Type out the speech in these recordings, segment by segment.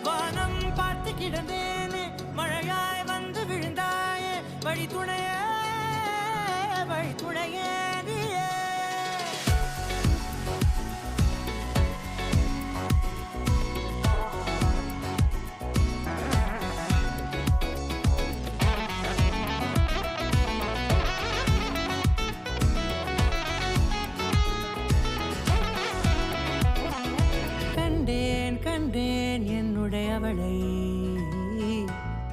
வானம் பார்த்து கிடந்தேனே மழையாய் வந்து விழுந்தாயே வழி துணையே நீயே கண்டேன் என்னுடையவளை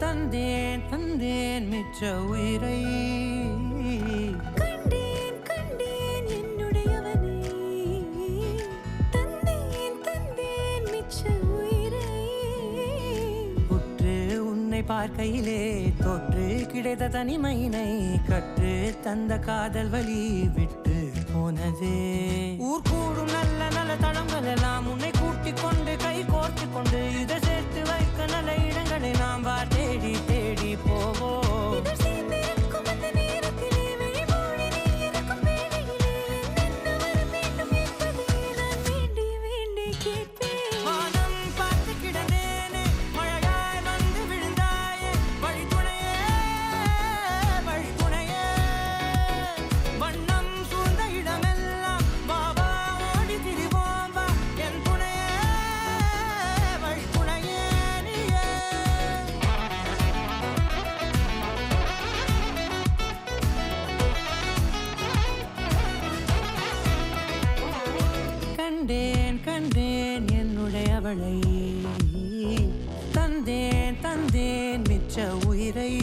தந்தேன் மிச்ச உயிரை கண்டேன் என்னுடையவனை தந்தேன் மிச்ச உயிரை உற்று உன்னை பார்க்கையிலே தொற்று கிடைத்த தனிமையினை கற்று தந்த காதல் வழி விட்டு போனதே ஊர் கூடும் நல்ல நல்ல தளங்கள் எல்லாம் உன்னை கூட்டிக் கொண்டு கை கோர்த்து கொண்டு இதை சேர்த்து வைக்க நல்ல இடங்களை நாம் வா தேடி தேடி போவோம் கண்டேன் என்னுடையவளை தந்தேன் மிச்ச உயிரை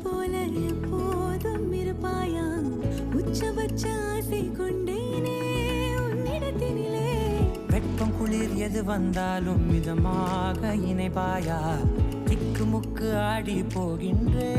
போல எப்போதும் இருப்பாயா உச்சபட்ச ஆசை கொண்டேனே உன்னிடத்தினிலே வெப்பம் குளிர் எது வந்தாலும் மிதமாக இணைப்பாயா திக்கு முக்கு ஆடி போகின்றே